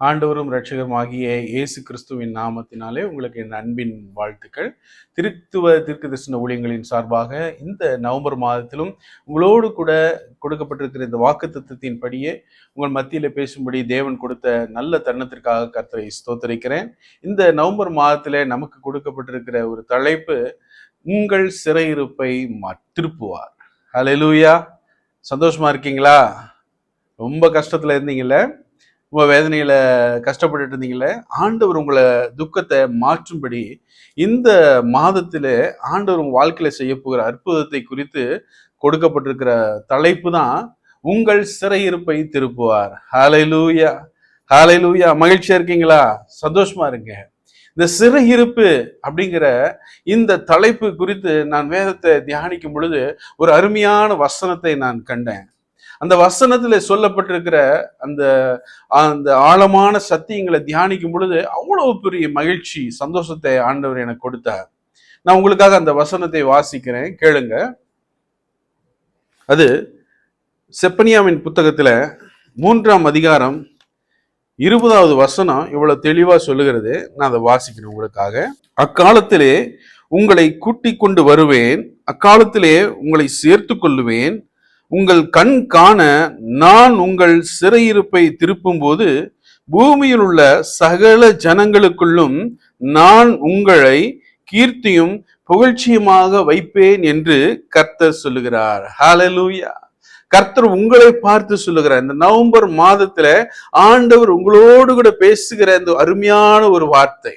ஆண்டவரும் இரட்சகருமாகிய இயேசு கிறிஸ்துவின் நாமத்தினாலே உங்களுக்கு என் அன்பின் வாழ்த்துக்கள். திருத்துவ தீர்க்கதரிசன ஊழியங்களின் சார்பாக இந்த நவம்பர் மாதத்திலும் உங்களோடு கூட கொடுக்கப்பட்டிருக்கிற இந்த வாக்குத்தத்தத்தின் படியே உங்கள் மத்தியில பேசும்படி தேவன் கொடுத்த நல்ல தருணத்திற்காக கர்த்தரை ஸ்தோத்தரிக்கிறேன். இந்த நவம்பர் மாதத்திலே நமக்கு கொடுக்கப்பட்டிருக்கிற ஒரு தலைப்பு, உங்கள் சிறையிருப்பை திருப்புவார். ஹல்லேலூயா. சந்தோஷமா இருக்கீங்களா? ரொம்ப கஷ்டத்துல இருந்தீங்கல்ல, உங்க வேதனையில கஷ்டப்பட்டுட்டு இருந்தீங்களே, ஆண்டவர் உங்களை துக்கத்தை மாற்றும்படி இந்த மாதத்திலே ஆண்டவர் உங்க வாழ்க்கையில செய்ய போகிற அற்புதத்தை குறித்து கொடுக்கப்பட்டிருக்கிற தலைப்பு தான், உங்கள் சிறையிருப்பை திருப்புவார். ஹல்லேலூயா, ஹல்லேலூயா. மகிழ்ச்சியா இருக்கீங்களா? சந்தோஷமா இருங்க. இந்த சிறையிருப்பு அப்படிங்கிற இந்த தலைப்பு குறித்து நான் வேதத்தை தியானிக்கும் பொழுது ஒரு அருமையான வசனத்தை நான் கண்டேன். அந்த வசனத்துல சொல்லப்பட்டிருக்கிற அந்த அந்த ஆழமான சத்தியங்களை தியானிக்கும் பொழுது அவ்வளவு பெரிய மகிழ்ச்சி, சந்தோஷத்தை ஆண்டவர் எனக்கு கொடுத்தார். நான் உங்களுக்காக அந்த வசனத்தை வாசிக்கிறேன், கேளுங்க. அது செப்பனியாவின் புத்தகத்துல 3ஆம் அதிகாரம் 20வது வசனம் இவ்வளவு தெளிவா சொல்லுகிறது. நான் அதை வாசிக்கிறேன் உங்களுக்காக. அக்காலத்திலே உங்களை கூட்டிக் கொண்டு வருவேன், அக்காலத்திலே உங்களை சேர்த்து கொள்ளுவேன், உங்கள் கண் காண நான் உங்கள் சிறையிருப்பை திருப்பும் போது பூமியில் உள்ள சகல ஜனங்களுக்குள்ளும் நான் உங்களை கீர்த்தியும் புகழ்ச்சியுமாக வைப்பேன் என்று கர்த்தர் சொல்லுகிறார். ஹல்லேலூயா. கர்த்தர் உங்களை பார்த்து சொல்லுகிறார். இந்த நவம்பர் மாதத்துல ஆண்டவர் உங்களோடு கூட பேசுகிற இந்த அருமையான ஒரு வார்த்தை,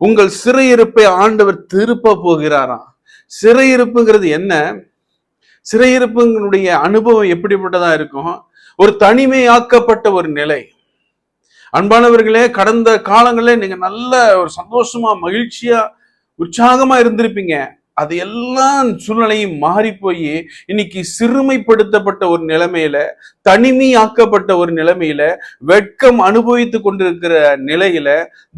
உங்கள் சிறையிருப்பை ஆண்டவர் திருப்ப போகிறாராம். சிறையிருப்புங்கிறது என்ன? சிறையிருப்புங்களுடைய அனுபவம் எப்படிப்பட்டதா இருக்கும்? ஒரு தனிமையாக்கப்பட்ட ஒரு நிலை. அன்பானவர்களே, கடந்த காலங்களே நீங்க நல்ல ஒரு சந்தோஷமா மகிழ்ச்சியா உற்சாகமா இருந்திருப்பீங்க. அது எல்லாம் சூழ்நிலையும் மாறி போய் இன்னைக்கு சிறுமைப்படுத்தப்பட்ட ஒரு நிலைமையில, தனிமையாக்கப்பட்ட ஒரு நிலைமையில, வெட்கம் அனுபவித்து கொண்டிருக்கிற நிலையில,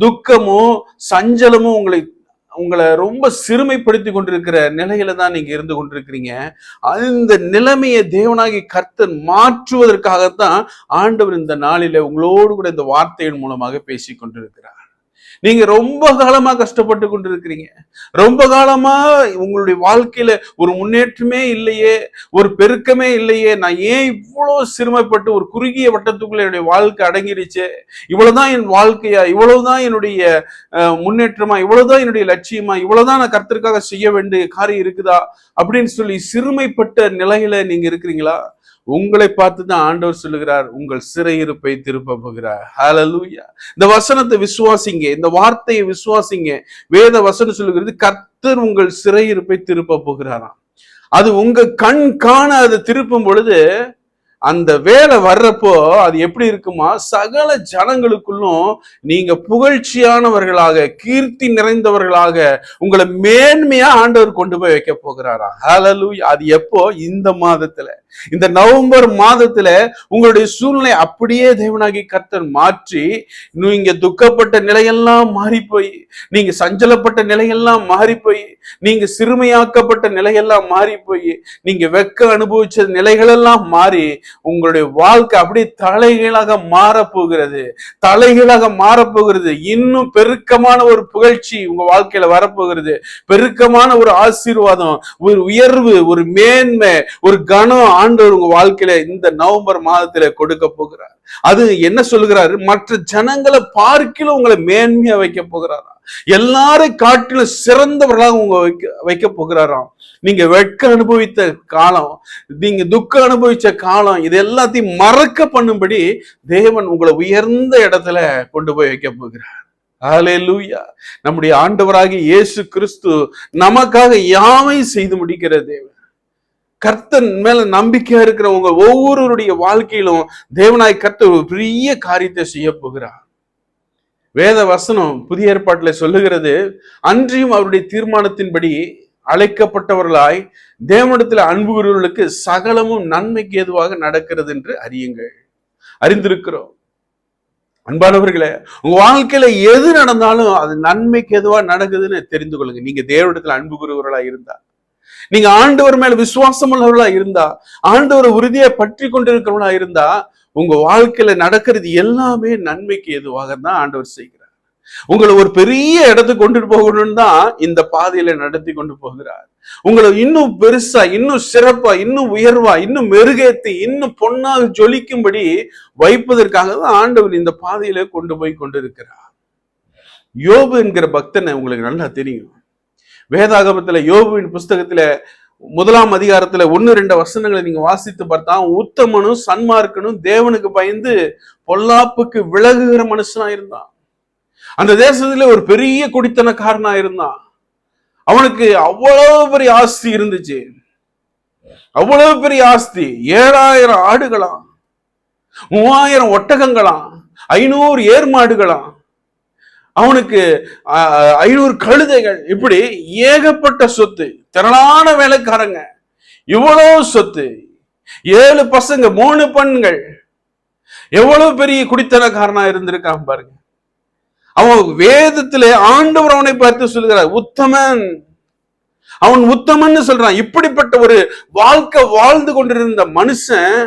துக்கமும் சஞ்சலமும் உங்களை ரொம்ப சிறுமைப்படுத்தி கொண்டிருக்கிற நிலையில தான் நீங்க இருந்து கொண்டிருக்கிறீங்க. அந்த நிலைமையை தேவனாகி கர்த்தர் மாற்றுவதற்காகத்தான் ஆண்டவர் இந்த நாளில உங்களோடு கூட இந்த வார்த்தையின் மூலமாக பேசி கொண்டிருக்கிறார். நீங்க ரொம்ப காலமா கஷ்டப்பட்டு கொண்டிருக்கிறீங்க. ரொம்ப காலமா உங்களுடைய வாழ்க்கையில ஒரு முன்னேற்றமே இல்லையே, ஒரு பெருக்கமே இல்லையே, நான் ஏன் இவ்வளவு சிரமப்பட்டு ஒரு குறுகிய வட்டத்துக்குள்ள என்னுடைய வாழ்க்கை அடங்கிருச்சு, இவ்வளவுதான் என் வாழ்க்கையா, இவ்வளவுதான் என்னுடைய முன்னேற்றமா, இவ்வளவுதான் என்னுடைய லட்சியமா, இவ்வளவுதான் நான் கர்த்தருக்காக செய்ய வேண்டிய காரியம் இருக்குதா அப்படின்னு சொல்லி சிறுமைப்பட்ட நிலையில நீங்க இருக்கிறீங்களா? உங்களை பார்த்து தான் ஆண்டவர் சொல்லுகிறார், உங்கள் சிறையிருப்பை திருப்ப போகிறார். ஹல்லேலூயா. இந்த வசனத்தை விசுவாசிங்க, இந்த வார்த்தையை விசுவாசிங்க. வேத வசனம் சொல்லுகிறது, கர்த்தர் உங்கள் சிறையிருப்பை திருப்ப போகிறாராம். அது உங்க கண் காண அதை திருப்பும் பொழுது அந்த வேலை வர்றப்போ அது எப்படி இருக்குமா? சகல ஜனங்களுக்குள்ளும் நீங்க புகழ்ச்சியானவர்களாக, கீர்த்தி நிறைந்தவர்களாக, உங்களை மேன்மையா ஆண்டவர் கொண்டு போய் வைக்க போகிறாரா. ஹல்லேலூயா. அது எப்போ? இந்த மாதத்துல, இந்த நவம்பர் மாதத்துல உங்களுடைய சூழ்நிலை அப்படியே தேவனாகி கர்த்தர் மாற்றி, நீங்க துக்கப்பட்ட நிலையெல்லாம் மாறி போய், நீங்க சஞ்சலப்பட்ட நிலையெல்லாம் மாறி போய், நீங்க சிறுமையாக்கப்பட்ட நிலையெல்லாம் மாறி போய், நீங்க வெக்க அனுபவிச்ச நிலைகளெல்லாம் மாறி உங்களுடைய வாழ்க்கை அப்படியே தலைகீழாக மாறப்போகிறது. தலைகீழாக மாறப்போகிறது. இன்னும் பெருக்கமான ஒரு புகழ்ச்சி உங்க வாழ்க்கையில வரப்போகிறது. பெருக்கமான ஒரு ஆசீர்வாதம், ஒரு உயர்வு, ஒரு மேன்மை, ஒரு கனம் ஆண்டவர் உங்க வாழ்க்கையில இந்த நவம்பர் மாதத்துல கொடுக்க போகிறார். அது என்ன சொல்லுகிறாரு? மற்ற ஜனங்களை பார்க்கிலும் உங்களை மேன்மையா வைக்க போகிறாரா. எல்லாரும் காட்டிலும் சிறந்தவர்களாக உங்க வைக்க போகிறாராம். நீங்க வெட்க அனுபவித்த காலம், நீங்க துக்கம் அனுபவிச்ச காலம், இது எல்லாத்தையும் மறக்க பண்ணும்படி தேவன் உங்களை உயர்ந்த இடத்துல கொண்டு போய் வைக்க போகிறார். ஹல்லேலூயா. நம்முடைய ஆண்டவராகிய இயேசு கிறிஸ்து நமக்காக யாவை செய்து முடிக்கிற தேவன். கர்த்தன் மேல நம்பிக்கையா இருக்கிற உங்க ஒவ்வொருவருடைய வாழ்க்கையிலும் தேவனாய் கர்த்தர் ஒரு பெரிய காரியத்தை செய்ய போகிறார். வேத வசனம் புதிய ஏற்பாட்டுல சொல்லுகிறது, அன்றியும் அவருடைய தீர்மானத்தின்படி அழைக்கப்பட்டவர்களாய் தேவனிடத்தில் அன்பு கூறுவர்களுக்கு சகலமும் நன்மைக்கு ஏதுவாக நடக்கிறது என்று அறிந்திருக்கிறோம். அன்பானவர்களே, உங்க வாழ்க்கையில எது நடந்தாலும் அது நன்மைக்கு எதுவா நடக்குதுன்னு தெரிந்து கொள்ளுங்க. நீங்க தேவனிடத்தில் அன்பு கூறுவர்களா இருந்தா, நீங்க ஆண்டவர் மேல விசுவாசம் உள்ளவர்களா இருந்தா, ஆண்டவரை உறுதியை பற்றி கொண்டிருக்கிறவர்களா இருந்தா, உங்க வாழ்க்கையில நடக்கிறது எல்லாமே நன்மைக்கு எதுவாக தான் ஆண்டவர் செய்கிறார். உங்களை ஒரு பெரிய இடத்துக்கு கொண்டுட்டு போகணும்னு தான் இந்த பாதையில நடத்தி கொண்டு போகிறார். உங்களை இன்னும் பெருசா, இன்னும் சிறப்பா, இன்னும் உயர்வா, இன்னும் மெருகேத்தி, இன்னும் பொன்னாக ஜொலிக்கும்படி வைப்பதற்காக தான் ஆண்டவர் இந்த பாதையில கொண்டு போய் கொண்டிருக்கிறார். யோபு என்கிற பக்தனை உங்களுக்கு நல்லா தெரியும். வேதாகமத்துல யோபுவின் புஸ்தகத்துல 1ஆம் அதிகாரத்துல 1-2 வசனங்களை நீங்க வாசித்து பார்த்தா, உத்தமனும் சன்மார்க்கனும் தேவனுக்கு பயந்து பொல்லாப்புக்கு விலகுகிற மனுஷனா இருந்தான். அந்த தேசத்துல ஒரு பெரிய குடித்தனக்காரனா இருந்தான். அவனுக்கு அவ்வளவு பெரிய ஆஸ்தி இருந்துச்சு. அவ்வளவு பெரிய ஆஸ்தி. 7000 ஆடுகளாம், 3000 ஒட்டகங்களாம், 500 ஏர்மாடுகளாம், அவனுக்கு 500 கழுதைகள், இப்படி ஏகப்பட்ட சொத்து, திரளான வேலைக்காரங்க, இவ்வளவு சொத்து, 7 பசங்க, 3 பெண்கள். எவ்வளவு பெரிய குடித்தனக்காரனா இருந்திருக்கான் பாருங்க. அவன் வேதத்துல ஆண்டவர் அவனை பார்த்து சொல்லுகிறார், உத்தமன். அவன் உத்தமன்னு சொல்றான். இப்படிப்பட்ட ஒரு வாழ்க்கை வாழ்ந்து கொண்டிருந்த மனுஷன்,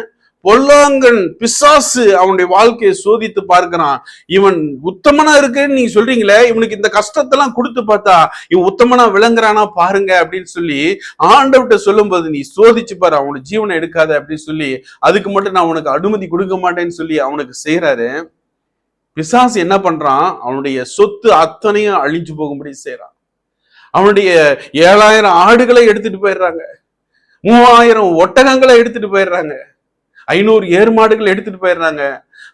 பொல்லாங்கன் பிசாசு அவனுடைய வாழ்க்கையை சோதித்து பார்க்கிறான். இவன் உத்தமனா இருக்குன்னு நீங்க சொல்றீங்களே, இவனுக்கு இந்த கஷ்டத்தெல்லாம் கொடுத்து பார்த்தா இவன் உத்தமனா விளங்குறானா பாருங்க அப்படின்னு சொல்லி ஆண்டவர்கிட்ட சொல்லும் போது, நீ சோதிச்சு பாரு, அவனுடைய ஜீவனை எடுக்காத அப்படின்னு சொல்லி, அதுக்கு மட்டும் நான் உனக்கு அனுமதி கொடுக்க மாட்டேன்னு சொல்லி அவனுக்கு செய்யறாரு. பிசாசு என்ன பண்றான், அவனுடைய சொத்து அத்தனையும் அழிஞ்சு போகும்படி செய்யறான். அவனுடைய 7000 ஆடுகளை எடுத்துட்டு போயிடுறாங்க, 3000 ஒட்டகங்களை எடுத்துட்டு போயிடுறாங்க, 500 ஏர்மாடுகள் எடுத்துட்டு போயிடுறாங்க,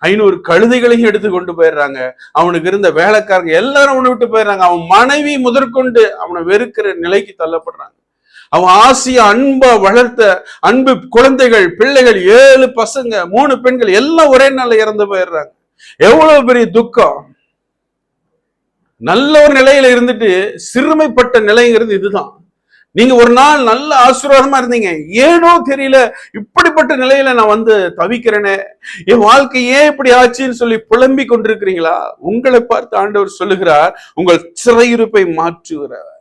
500 கழுதைகளையும் எடுத்து கொண்டு போயிடுறாங்க. அவனுக்கு இருந்த வேலைக்காரங்க எல்லாரும் அவனை விட்டு போயிடுறாங்க. அவன் மனைவி முதற்கொண்டு அவனை வெறுக்கிற நிலைக்கு தள்ளப்படுறாங்க. அவன் ஆசையா அன்பா வளர்த்த அன்பு குழந்தைகள், பிள்ளைகள், 7 பசங்க, 3 பெண்கள் எல்லாம் ஒரே நாள்ல இறந்து போயிடுறாங்க. எவ்வளவு பெரிய துக்கம். நல்ல ஒரு நிலையில இருந்துட்டு சிறுமைப்பட்ட நிலைங்கிறது இதுதான். நீங்க ஒரு நாள் நல்ல ஆசீர்வாதமா இருந்தீங்க, ஏனோ தெரியல இப்படிப்பட்ட நிலையில நான் வந்து தவிக்கிறேனே, என் வாழ்க்கை ஏன் இப்படி ஆச்சுன்னு சொல்லி புலம்பி கொண்டிருக்கிறீங்களா? உங்களை பார்த்து ஆண்டவர் சொல்லுகிறார், உங்கள் சிறையிருப்பை மாற்றுகிறார்.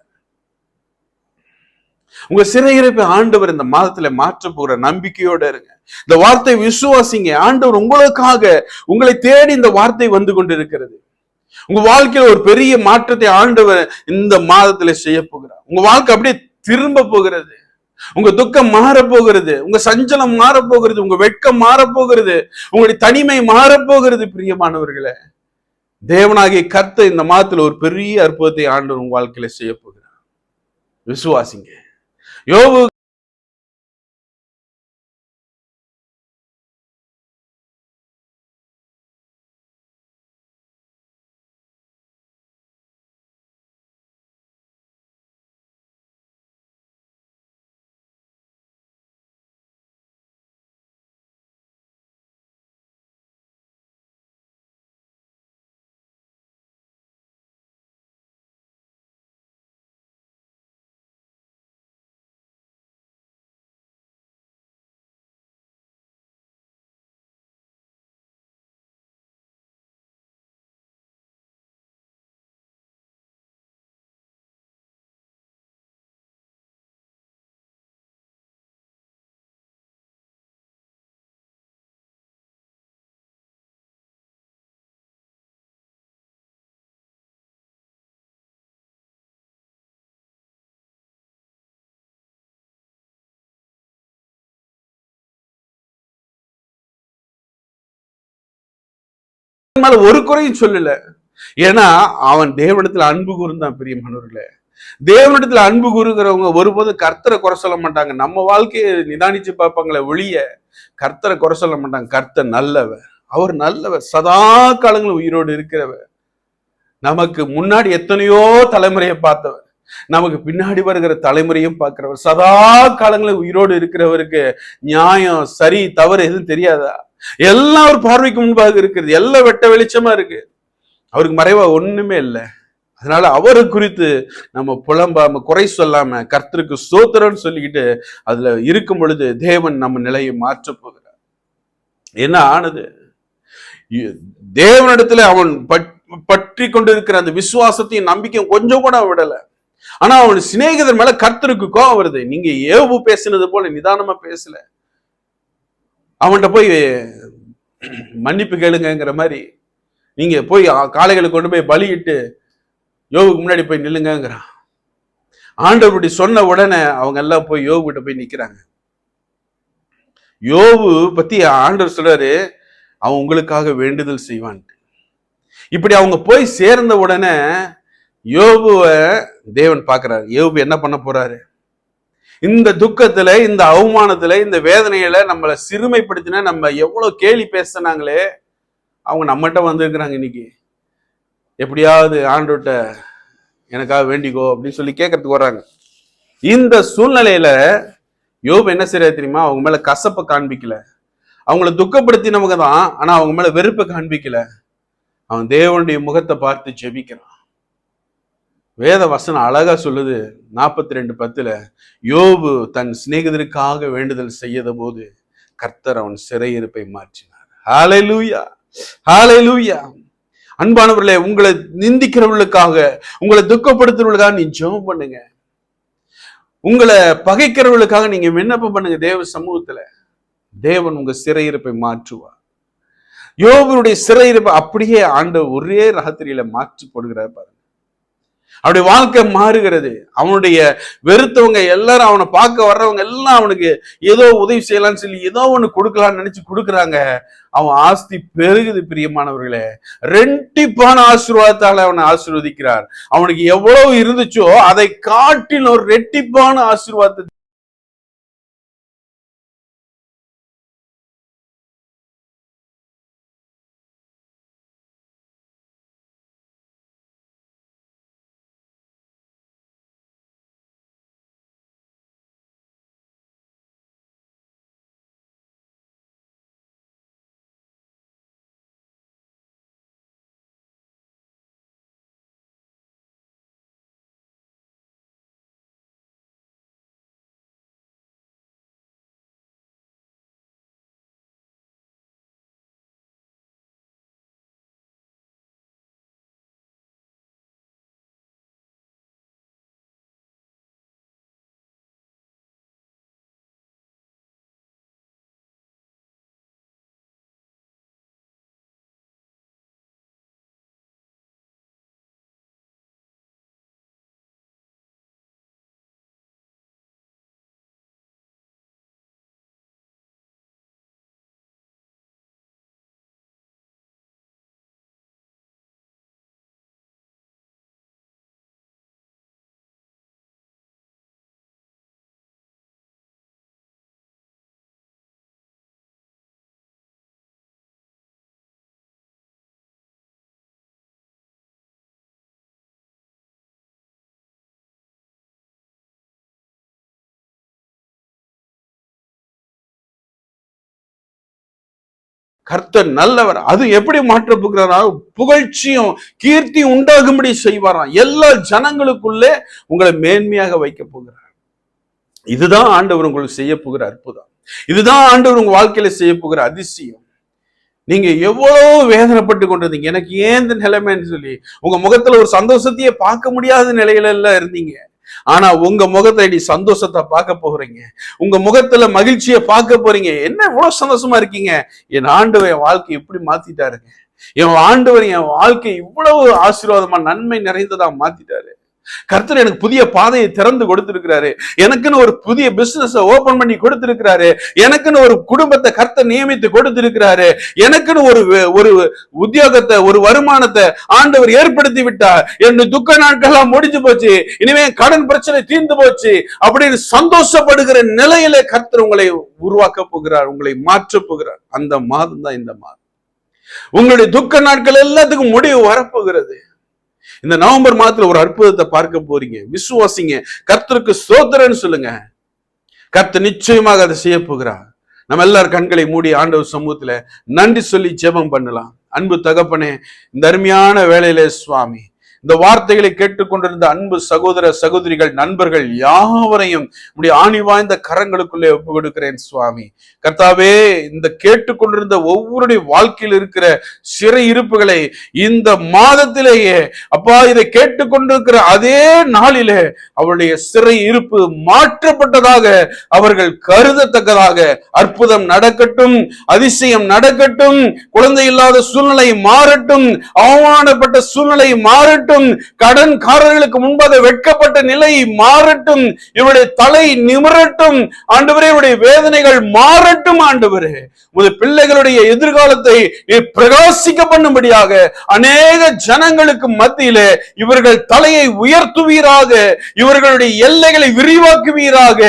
உங்க சிறையிருப்பை ஆண்டவர் இந்த மாதத்துல மாற்ற போகிற நம்பிக்கையோட இருங்க. இந்த வார்த்தை விசுவாசிங்க. ஆண்டவர் உங்களுக்காக, உங்களை தேடி இந்த வார்த்தை வந்து கொண்டிருக்கிறது. உங்க வாழ்க்கையில ஒரு பெரிய மாற்றத்தை ஆண்டவர் இந்த மாதத்துல செய்ய போகிறார். உங்க வாழ்க்கை அப்படியே திரும்ப போகிறது. உங்க துக்கம் மாறப்போகிறது, உங்க சஞ்சலம் மாறப்போகிறது, உங்க வெட்கம் மாறப்போகிறது, உங்களுடைய தனிமை மாறப்போகிறது. பிரியமானவர்களே, தேவனாகிய கர்த்தர் இந்த மாதத்துல ஒரு பெரிய அற்புதத்தை ஆண்டவர் உங்க வாழ்க்கையில செய்ய போகிறார். விசுவாசிங்க. யோபு ஒரு குறையும் சொல்லல. ஏன்னா அவன் தேவனிடத்துல அன்பு கூர்ந்தான். பிரியமானவர்களே, தேவனிடத்துல அன்பு கூறுகிறவங்க ஒருபோதும் கர்த்தரை குறை சொல்ல மாட்டாங்க. நம்ம வாழ்க்கையை நிதானிச்சு பார்ப்பாங்களே ஒழிய கர்த்தரை குறை சொல்ல மாட்டாங்க. கர்த்தர் நல்லவர், அவர் நல்லவர், சதா காலங்களும் உயிரோடு இருக்கிறவர். நமக்கு முன்னாடி எத்தனையோ தலைமுறையை பார்த்தவர், நமக்கு பின்னாடி வருகிற தலைமுறையும் பார்க்கிறவர், சதா காலங்களில் உயிரோடு இருக்கிறவருக்கு நியாயம் சரி தவறு எதுவும் தெரியாதா? எல்லாம் ஒரு பார்வைக்கு முன்பாக இருக்கிறது, எல்லாம் வெட்ட வெளிச்சமா இருக்கு. அவருக்கு மறைவா ஒண்ணுமே இல்லை. அதனால அவரை குறித்து நம்ம புலம்பாம குறை சொல்லாம கர்த்தருக்கு ஸ்தோத்திரம்னு சொல்லிக்கிட்டு அதுல இருக்கும் பொழுது தேவன் நம்ம நிலையை மாற்ற போகிறார். என்ன ஆனது? தேவனிடத்துல அவன் பற்றி கொண்டிருக்கிற அந்த விசுவாசத்தையும் நம்பிக்கையும் கொஞ்சம் கூட விடல. ஆனா அவன் சிநேகிதர் மேல கர்த்தருக்கு கோபம் வருது. நீங்க யோபு பேசினது போல நிதானமா பேசல. அவன்கிட்ட போய் மன்னிப்பு கேளுங்கிற மாதிரி நீங்க போய் காளைகளை கொண்டு போய் பலியிட்டு யோபுக்கு முன்னாடி போய் நில்லுங்கிறான். ஆண்டவர் சொன்ன உடனே அவங்க எல்லாம் போய் யோபு கிட்ட போய் நிக்கிறாங்க. யோபு பத்தி ஆண்டவர் சொல்றாரு, அவன் உங்களுக்காக வேண்டுதல் செய்வான். இப்படி அவங்க போய் சேர்ந்த உடனே யோபுவை தேவன் பார்க்கிறாரு. யோபு என்ன பண்ண போறாரு? இந்த துக்கத்துல, இந்த அவமானத்துல, இந்த வேதனையில நம்மளை சிறுமைப்படுத்தின, நம்ம எவ்வளவு கேலி பேசினாங்களே, அவங்க நம்மகிட்ட வந்திருக்கிறாங்க. இன்னைக்கு எப்படியாவது ஆண்டவர்கிட்ட எனக்காக வேண்டிக்கோ அப்படின்னு சொல்லி கேட்கறதுக்கு வர்றாங்க. இந்த சூழ்நிலையில யோபு என்ன செய்யறது தெரியுமா? அவங்க மேல கசப்பை காண்பிக்கல, அவங்கள துக்கப்படுத்தினவங்க தான், ஆனா அவங்க மேல வெறுப்பை காண்பிக்கல. அவன் தேவனுடைய முகத்தை பார்த்து ஜெபிக்கிறான். வேத வசனம் அழகா சொல்லுது, 42:10 யோபு தன் சிநேகிதருக்காக வேண்டுதல் செய்த போது கர்த்தர் அவன் சிறையிருப்பை மாற்றினார். ஹல்லேலூயா, ஹல்லேலூயா. அன்பானவர்களே, உங்களை நிந்திக்கிறவர்களுக்காக, உங்களை துக்கப்படுத்துறவர்களுக்காக நீ ஜெபம் பண்ணுங்க. உங்களை பகைக்கிறவர்களுக்காக நீங்க விண்ணப்பம் பண்ணுங்க. தேவ சமூகத்துல தேவன் உங்க சிறையிருப்பை மாற்றுவார். யோபுடைய சிறையிருப்பை அப்படியே ஆண்டவர் ஒரே ராத்திரியில மாற்றி போடுகிறார் பாருங்க. அவனுடைய வாழ்க்கை மாறுகிறது. அவனுடைய வெறுத்தவங்க எல்லாரும், அவனை பார்க்க வர்றவங்க எல்லாம் அவனுக்கு ஏதோ உதவி செய்யலாம்னு சொல்லி ஏதோ ஒண்ணு கொடுக்கலாம்னு நினைச்சு கொடுக்குறாங்க. அவன் ஆஸ்தி பெருகுது. பிரியமானவர்களே, ரெட்டிப்பான ஆசீர்வாதத்தால அவனை ஆசீர்வதிக்கிறார். அவனுக்கு எவ்வளவு இருந்துச்சோ அதை காட்டில் ஒரு ரெட்டிப்பான ஆசீர்வாதத்தை கர்த்தர் நல்லவர். அது எப்படி மாற்ற போகிறாரா? புகழ்ச்சியும் கீர்த்தி உண்டாகும்படி செய்வாராம். எல்லா ஜனங்களுக்குள்ளே உங்களை மேன்மையாக வைக்க போகிறார். இதுதான் ஆண்டவர் உங்களுக்கு செய்ய போகிற அற்புதம். இதுதான் ஆண்டவர் உங்க வாழ்க்கையில செய்ய போகிற அதிசயம். நீங்க எவ்வளவு வேதனைப்பட்டு கொண்டிருந்தீங்க, எனக்கு ஏன் இந்த நிலைமைன்னு சொல்லி உங்க முகத்துல ஒரு சந்தோஷத்தையே பார்க்க முடியாத நிலையில எல்லாம் இருந்தீங்க. ஆனா உங்க முகத்தை நீ சந்தோஷத்தை பார்க்க போகிறீங்க. உங்க முகத்துல மகிழ்ச்சியை பார்க்க போறீங்க. என்ன இவ்வளவு சந்தோஷமா இருக்கீங்க? என் ஆண்டவர் என் வாழ்க்கை எப்படி மாத்திட்டாருங்க. என் ஆண்டவர் என் வாழ்க்கை இவ்வளவு ஆசீர்வாதமா நன்மை நிறைந்ததா மாத்திட்டாரு. கர்த்தர் எனக்கு புதிய பாதையை திறந்து கொடுத்திருக்கிறாரு. எனக்குன்னு ஒரு புதிய பிசினஸ் ஓபன் பண்ணி கொடுத்திருக்கிறாரு. எனக்குன்னு ஒரு குடும்பத்தை கர்த்தர் நியமித்து கொடுத்திருக்கிறாரு. எனக்குன்னு ஒரு உத்தியோகத்தை, ஒரு வருமானத்தை ஆண்டவர் ஏற்படுத்தி விட்டார். என்னுடைய துக்க நாட்கள்லாம் முடிஞ்சு போச்சு, இனிமே கடன் பிரச்சனை தீர்ந்து போச்சு அப்படின்னு சந்தோஷப்படுகிற நிலையில கர்த்தர் உங்களை உருவாக்க போகிறார், உங்களை மாற்ற போகிறார். அந்த மாதம் தான் இந்த மாதம். உங்களுடைய துக்க நாட்கள் எல்லாத்துக்கும் முடிவு வரப்போகிறது. இந்த நவம்பர் மாதத்துல ஒரு அற்புதத்தை பார்க்க போறீங்க. விசுவாசிங்க, கர்த்தருக்கு ஸ்தோத்திரம்னு சொல்லுங்க. கர்த்தர் நிச்சயமாக அதை செய்ய போகிறார். நம்ம எல்லாரும் கண்களை மூடி ஆண்டவர் சமூகத்துல நன்றி சொல்லி ஜெபம் பண்ணலாம். அன்பு தகப்பனே, இந்த அருமையான வேளையிலே சுவாமி, இந்த வார்த்தைகளை கேட்டுக்கொண்டிருந்த அன்பு சகோதர சகோதரிகள், நண்பர்கள் யாவரையும் உடைய ஆணி வாய்ந்த கரங்களுக்குள்ளே ஒப்பு கொடுக்கிறேன் சுவாமி. கர்த்தாவே, இந்த கேட்டுக்கொண்டிருந்த ஒவ்வொருடைய வாழ்க்கையில் இருக்கிற சிறை இருப்புகளை இந்த மாதத்திலேயே அப்பா, இதை கேட்டுக்கொண்டிருக்கிற அதே நாளிலே அவருடைய சிறை இருப்பு மாற்றப்பட்டதாக அவர்கள் கருதத்தக்கதாக அற்புதம் நடக்கட்டும், அதிசயம் நடக்கட்டும், குழந்தை இல்லாத சூழ்நிலை மாறட்டும், அவமானப்பட்ட சூழ்நிலை மாறட்டும், கடன்காரர்களுக்கு முன்பாக வெட்கப்பட்ட நிலை மாறட்டும், இவருடைய தலை நிமிரட்டும் ஆண்டவரே, இவருடைய வேதனைகள் மாறட்டும் ஆண்டவரே. உமது பிள்ளைகளுடைய எதிர்காலத்தை பிரகாசிக்க பண்ணும்படியாக அநேக ஜனங்களுக்கு மத்தியிலே இவர்கள் தலையை உயர்த்துவீராக, இவர்களுடைய எல்லைகளை விரிவாக்குவீராக,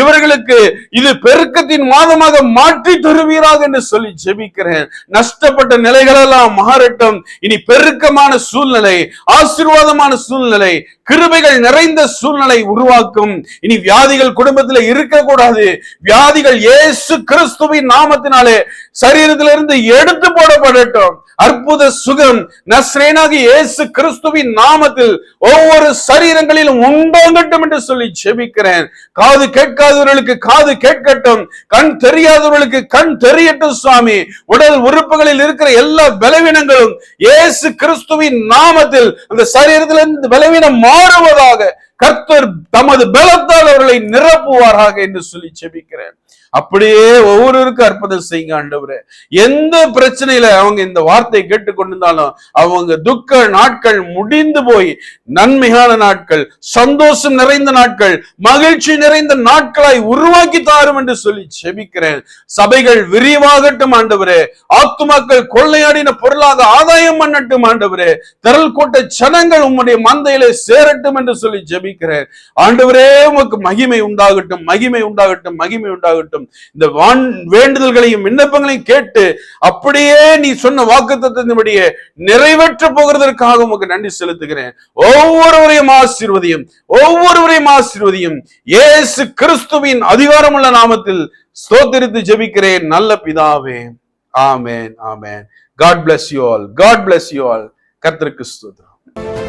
இவர்களுக்கு இது பெருக்கத்தின் மாதமாக மாற்றி தருவீராக என்று சொல்லி ஜெபிக்கிறேன். நஷ்டப்பட்ட நிலைகள் எல்லாம் மாறட்டும். இனி பெருக்கமான சூழ்நிலை, ஆசீர்வாதமான சூழ்நிலை, கிருபைகள் நிறைந்த சூழ்நிலை உருவாக்கும். இனி வியாதிகள் குடும்பத்தில் இருக்கக்கூடாது. வியாதிகள் இயேசு கிறிஸ்துவின் நாமத்தினாலே சரீரத்திலிருந்து எடுத்து போடப்படட்டும். அற்புத சுகம் நஸ்ரேனாகிய இயேசு கிறிஸ்துவின் நாமத்தில் ஒவ்வொரு சரீரங்களிலும் உண்டாகட்டும் என்று சொல்லி ஜெபிக்கிறேன். காது கேட்காதவர்களுக்கு காது கேட்கட்டும், கண் தெரியாதவர்களுக்கு கண் தெரியட்டும் சுவாமி. உடல் உறுப்புகளில் இருக்கிற எல்லா பலவீனங்களும் இயேசு கிறிஸ்துவின் நாமத்தில் அந்த சரீரத்திலிருந்து பலவீனம் மாறுவதாக கர்த்தர் தமது பலத்தால் அவர்களை நிரப்புவாராக என்று சொல்லி ஜெபிக்கிறேன். அப்படியே ஒவ்வொருவருக்கும் அற்புதம் செய்யுங்க ஆண்டவரே. எந்த பிரச்சனையில அவங்க இந்த வார்த்தை கேட்டுக்கொண்டிருந்தாலும் அவங்க துக்க நாட்கள் முடிந்து போய் நன்மையான நாட்கள், சந்தோஷம் நிறைந்த நாட்கள், மகிழ்ச்சி நிறைந்த நாட்களாய் உருவாக்கி தாரும் என்று சொல்லி ஜெபிக்கிறேன். சபைகள் விரிவாகட்டும் ஆண்டவரே. ஆத்துமாக்கள் கொள்ளையாடின பொருளாக ஆதாயம் பண்ணட்டும் ஆண்டவரே. திரள் கூட்ட ஜனங்கள் உம்முடைய மந்தையிலே சேரட்டும் என்று சொல்லி ஜெபிக்கிறேன். ஆண்டவரே, உமக்கு மகிமை உண்டாகட்டும், மகிமை உண்டாகட்டும், மகிமை உண்டாகட்டும். இந்த வேண்டுதல்களையும் விண்ணப்பங்களையும் கேட்டு அப்படியே நீ சொன்ன வாக்குத்தத்தத்தின்படியே நிறைவேற்ற போகிறதற்காக உமக்கு நன்றி செலுத்துகிறேன். ஒவ்வொருவரையும் ஆசீர்வதியும், ஒவ்வொருவரையும் ஆசீர்வதியும். இயேசு கிறிஸ்துவின் அதிகாரமுள்ள நாமத்தில் ஸ்தோத்திரித்து ஜெபிக்கிறேன் நல்ல பிதாவே. ஆமென், ஆமென். God bless you all. God bless you all. கர்த்தருக்கு ஸ்தோத்திரம்.